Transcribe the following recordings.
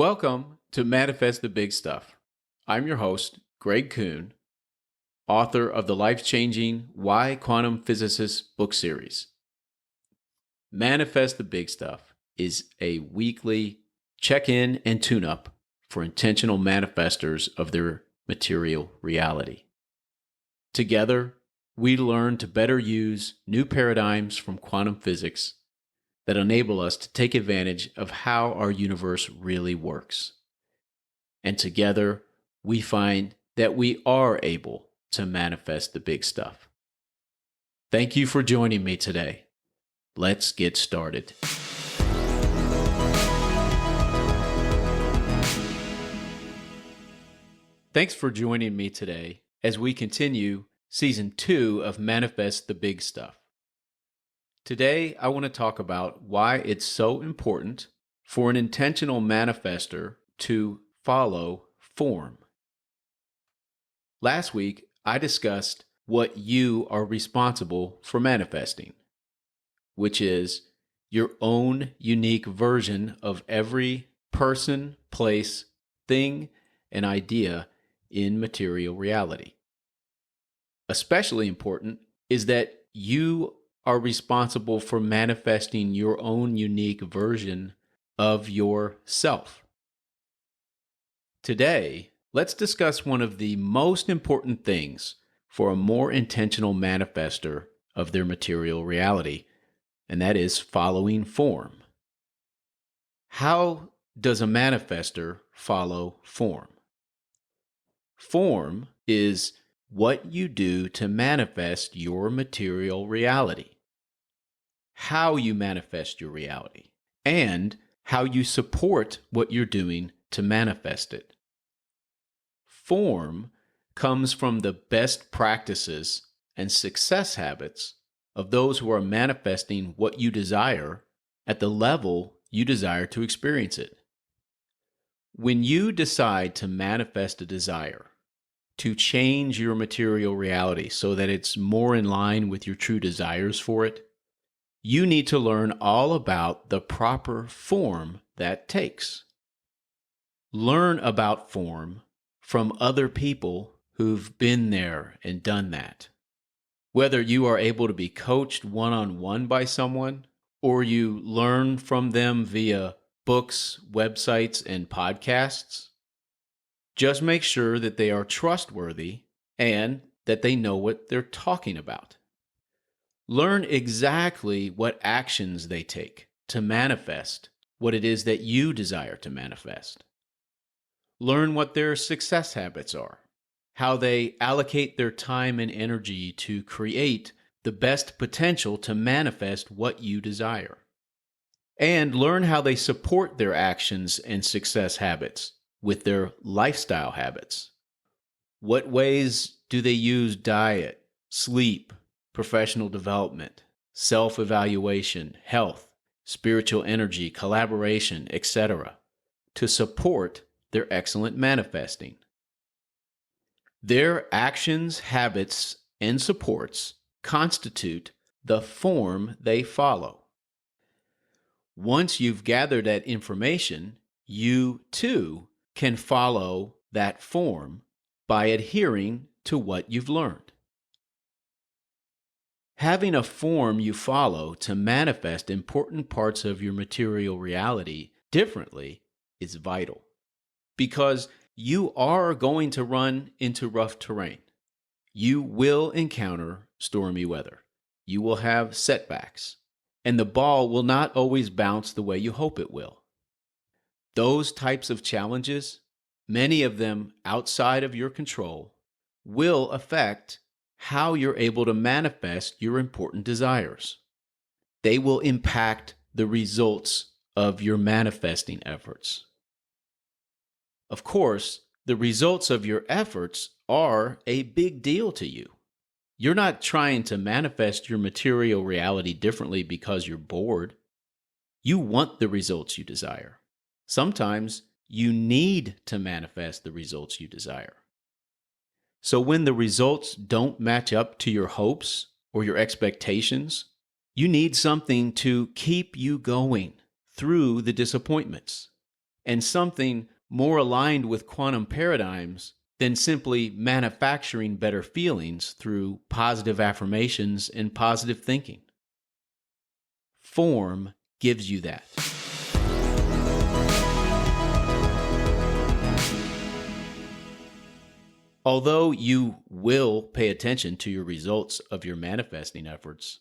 Welcome to Manifest the Big Stuff. I'm your host, Greg Kuhn, author of the life-changing Why Quantum Physicists book series. Manifest the Big Stuff is a weekly check-in and tune-up for intentional manifestors of their material reality. Together, we learn to better use new paradigms from quantum physics that enable us to take advantage of how our universe really works. And together, we find that we are able to manifest the big stuff. Thank you for joining me today. Let's get started. Thanks for joining me today as we continue Season 2 of Manifest the Big Stuff. Today, I want to talk about why it's so important for an intentional manifestor to follow form. Last week, I discussed what you are responsible for manifesting, which is your own unique version of every person, place, thing, and idea in material reality. Especially important is that you are responsible for manifesting your own unique version of yourself. Today, let's discuss one of the most important things for a more intentional manifestor of their material reality, and that is following form. How does a manifestor follow form? Form is what you do to manifest your material reality, how you manifest your reality, and how you support what you're doing to manifest it. Form comes from the best practices and success habits of those who are manifesting what you desire at the level you desire to experience it. When you decide to manifest a desire, to change your material reality so that it's more in line with your true desires for it, you need to learn all about the proper form that takes. Learn about form from other people who've been there and done that. Whether you are able to be coached one-on-one by someone, or you learn from them via books, websites, and podcasts, just make sure that they are trustworthy and that they know what they're talking about. Learn exactly what actions they take to manifest what it is that you desire to manifest. Learn what their success habits are, how they allocate their time and energy to create the best potential to manifest what you desire. And learn how they support their actions and success habits with their lifestyle habits. What ways do they use diet, sleep, professional development, self-evaluation, health, spiritual energy, collaboration, etc., to support their excellent manifesting? Their actions, habits, and supports constitute the form they follow. Once you've gathered that information, you too can follow that form by adhering to what you've learned. Having a form you follow to manifest important parts of your material reality differently is vital, because you are going to run into rough terrain. You will encounter stormy weather. You will have setbacks, and the ball will not always bounce the way you hope it will. Those types of challenges, many of them outside of your control, will affect how you're able to manifest your important desires. They will impact the results of your manifesting efforts. Of course, the results of your efforts are a big deal to you. You're not trying to manifest your material reality differently because you're bored. You want the results you desire. Sometimes you need to manifest the results you desire. So when the results don't match up to your hopes or your expectations, you need something to keep you going through the disappointments. and something more aligned with quantum paradigms than simply manufacturing better feelings through positive affirmations and positive thinking. Form gives you that. Although you will pay attention to your results of your manifesting efforts,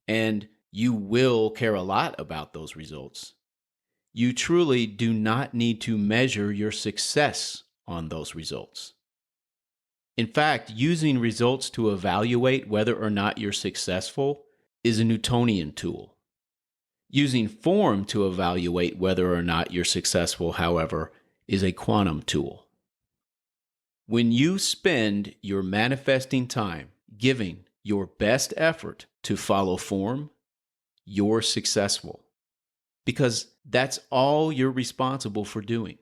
and you will care a lot about those results, you truly do not need to measure your success on those results. In fact, using results to evaluate whether or not you're successful is a Newtonian tool. Using form to evaluate whether or not you're successful, however, is a quantum tool. When you spend your manifesting time giving your best effort to follow form, you're successful, because that's all you're responsible for doing.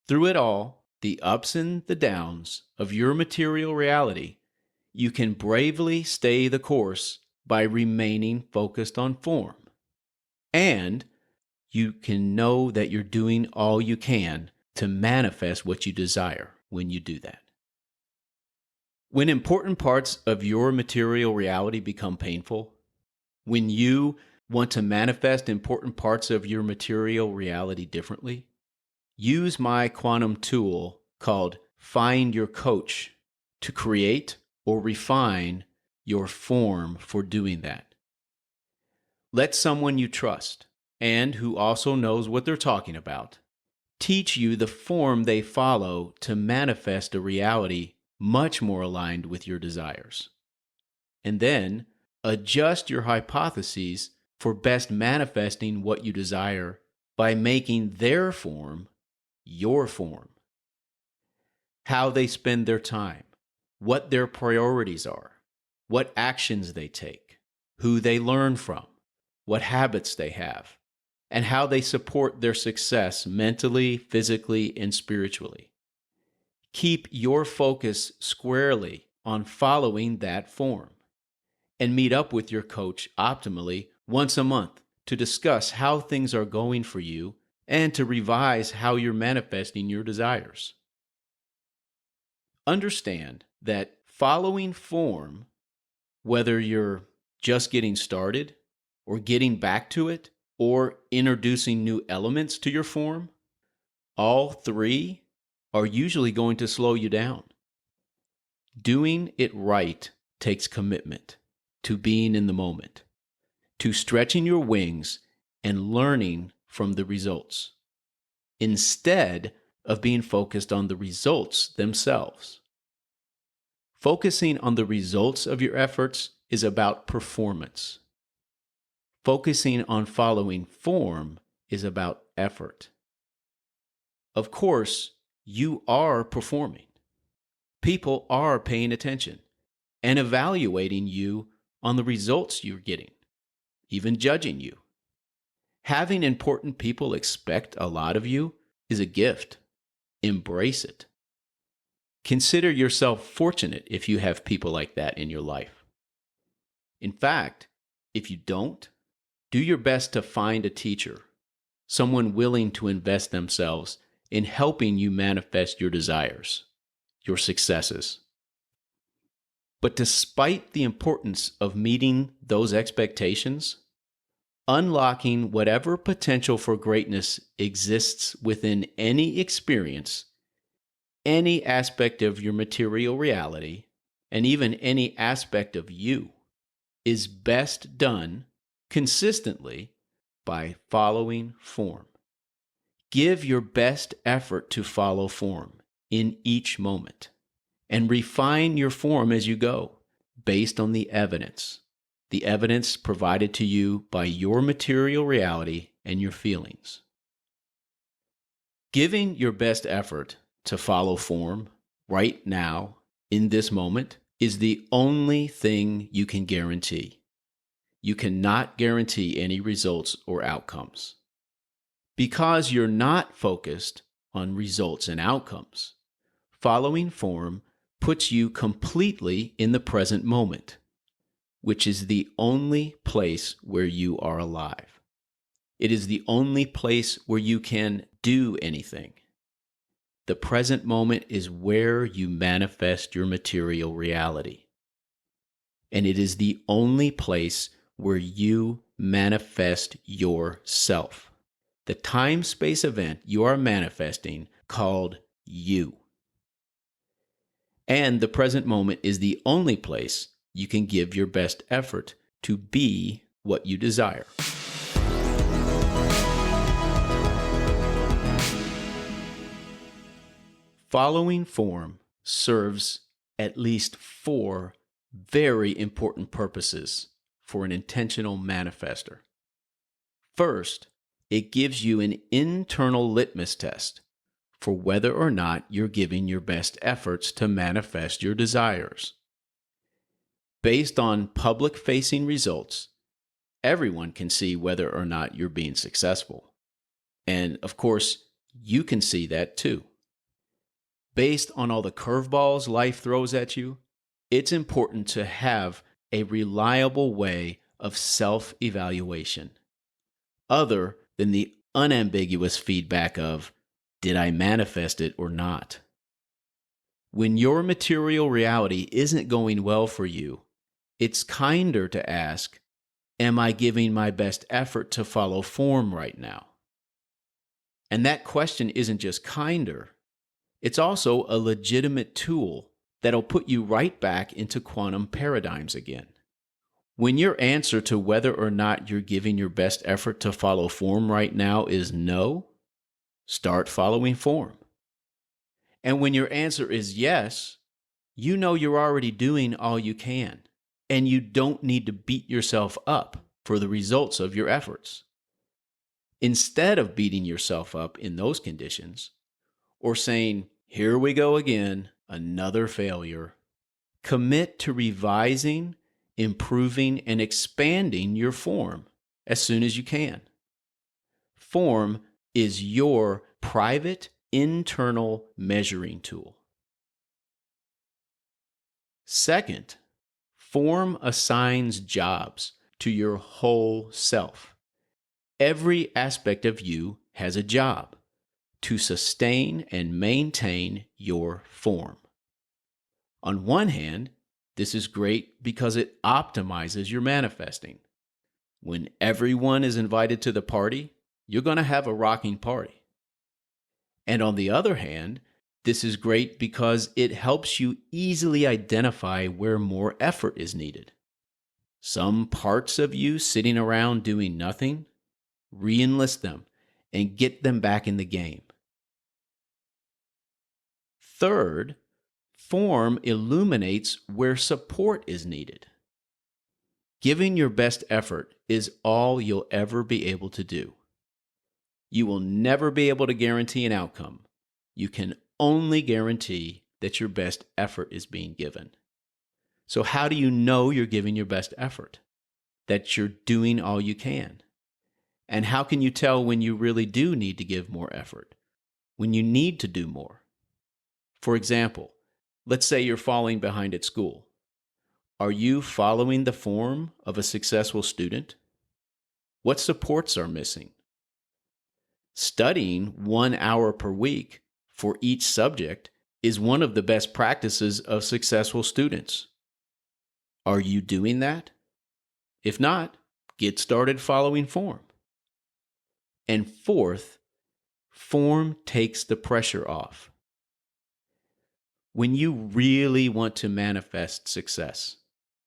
Through it all, the ups and the downs of your material reality, you can bravely stay the course by remaining focused on form. And you can know that you're doing all you can to manifest what you desire when you do that. When important parts of your material reality become painful, when you want to manifest important parts of your material reality differently, use my quantum tool called Find Your Coach to create or refine your form for doing that. Let someone you trust, and who also knows what they're talking about, teach you the form they follow to manifest a reality much more aligned with your desires. And then adjust your hypotheses for best manifesting what you desire by making their form your form. How they spend their time, what their priorities are, what actions they take, who they learn from, what habits they have, and how they support their success mentally, physically, and spiritually. Keep your focus squarely on following that form, and meet up with your coach optimally once a month to discuss how things are going for you and to revise how you're manifesting your desires. Understand that following form, whether you're just getting started or getting back to it or introducing new elements to your form, all three are usually going to slow you down. Doing it right takes commitment to being in the moment, to stretching your wings and learning from the results, instead of being focused on the results themselves. Focusing on the results of your efforts is about performance. Focusing on following form is about effort. Of course, you are performing. People are paying attention and evaluating you on the results you're getting, even judging you. Having important people expect a lot of you is a gift. Embrace it. Consider yourself fortunate if you have people like that in your life. In fact, if you don't, do your best to find a teacher, someone willing to invest themselves in helping you manifest your desires, your successes. But despite the importance of meeting those expectations, unlocking whatever potential for greatness exists within any experience, any aspect of your material reality, and even any aspect of you, is best done consistently by following form. Give your best effort to follow form in each moment, and refine your form as you go, based on the evidence provided to you by your material reality and your feelings. Giving your best effort to follow form right now, in this moment, is the only thing you can guarantee. You cannot guarantee any results or outcomes. Because you're not focused on results and outcomes, following form puts you completely in the present moment, which is the only place where you are alive. It is the only place where you can do anything. The present moment is where you manifest your material reality. And it is the only place where you manifest yourself. The time-space event you are manifesting called you. And the present moment is the only place you can give your best effort to be what you desire. Following form serves at least 4 very important purposes for an intentional manifester. First, it gives you an internal litmus test for whether or not you're giving your best efforts to manifest your desires. Based on public-facing results, everyone can see whether or not you're being successful. And of course, you can see that too. Based on all the curveballs life throws at you, it's important to have a reliable way of self-evaluation, other than the unambiguous feedback of, did I manifest it or not? When your material reality isn't going well for you, it's kinder to ask, am I giving my best effort to follow form right now? And that question isn't just kinder, it's also a legitimate tool that'll put you right back into quantum paradigms again. When your answer to whether or not you're giving your best effort to follow form right now is no, start following form. And when your answer is yes, you know you're already doing all you can, and you don't need to beat yourself up for the results of your efforts. Instead of beating yourself up in those conditions, or saying, here we go again, another failure, commit to revising, improving, and expanding your form as soon as you can. Form is your private internal measuring tool. Second, form assigns jobs to your whole self. Every aspect of you has a job to sustain and maintain your form. On one hand, this is great because it optimizes your manifesting. When everyone is invited to the party, you're going to have a rocking party. And on the other hand, this is great because it helps you easily identify where more effort is needed. Some parts of you sitting around doing nothing, re-enlist them and get them back in the game. Third, form illuminates where support is needed. Giving your best effort is all you'll ever be able to do. You will never be able to guarantee an outcome. You can only guarantee that your best effort is being given. So how do you know you're giving your best effort? That you're doing all you can? And how can you tell when you really do need to give more effort? When you need to do more? For example, let's say you're falling behind at school. Are you following the form of a successful student? What supports are missing? Studying 1 hour per week for each subject is one of the best practices of successful students. Are you doing that? If not, get started following form. And fourth, form takes the pressure off. When you really want to manifest success,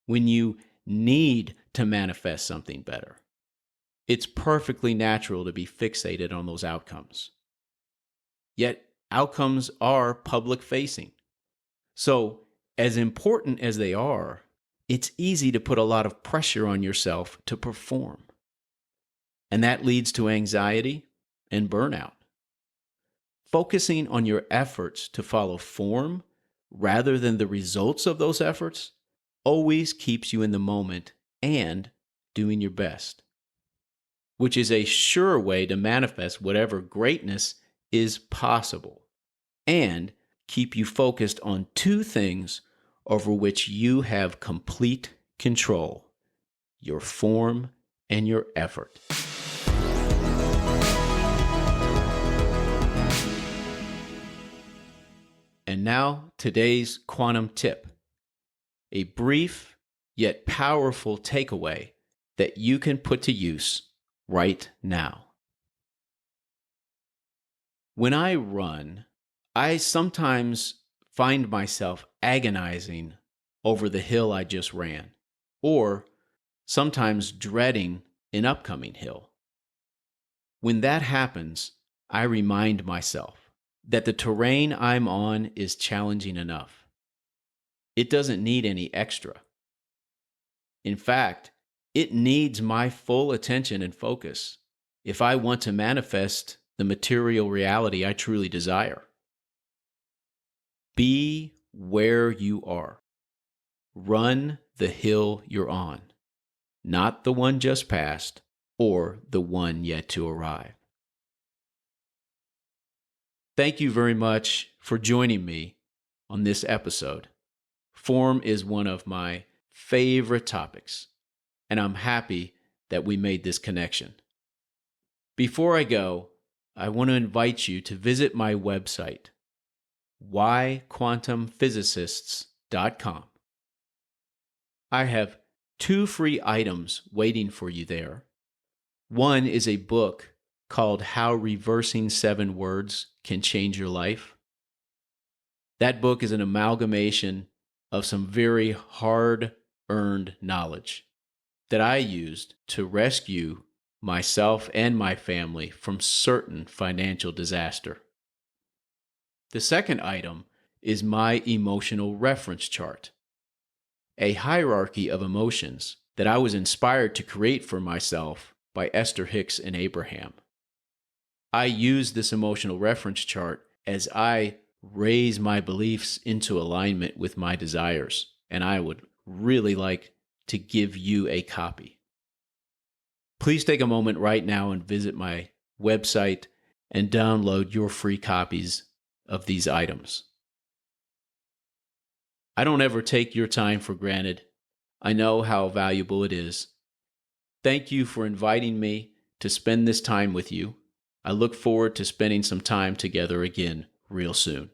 when you need to manifest something better, it's perfectly natural to be fixated on those outcomes. Yet, outcomes are public-facing. So, as important as they are, it's easy to put a lot of pressure on yourself to perform. And that leads to anxiety and burnout. Focusing on your efforts to follow form rather than the results of those efforts always keeps you in the moment and doing your best, which is a sure way to manifest whatever greatness is possible and keep you focused on 2 things over which you have complete control: your form and your effort. And now, today's quantum tip, a brief yet powerful takeaway that you can put to use right now. When I run, I sometimes find myself agonizing over the hill I just ran, or sometimes dreading an upcoming hill. When that happens, I remind myself that the terrain I'm on is challenging enough. It doesn't need any extra. In fact, it needs my full attention and focus if I want to manifest the material reality I truly desire. Be where you are. Run the hill you're on, not the one just passed or the one yet to arrive. Thank you very much for joining me on this episode. Form is one of my favorite topics, and I'm happy that we made this connection. Before I go, I want to invite you to visit my website, whyquantumphysicists.com. I have 2 free items waiting for you there. One is a book called How Reversing 7 Words Can Change Your Life. That book is an amalgamation of some very hard-earned knowledge that I used to rescue myself and my family from certain financial disaster. The second item is my emotional reference chart, a hierarchy of emotions that I was inspired to create for myself by Esther Hicks and Abraham. I use this emotional reference chart as I raise my beliefs into alignment with my desires, and I would really like to give you a copy. Please take a moment right now and visit my website and download your free copies of these items. I don't ever take your time for granted. I know how valuable it is. Thank you for inviting me to spend this time with you. I look forward to spending some time together again real soon.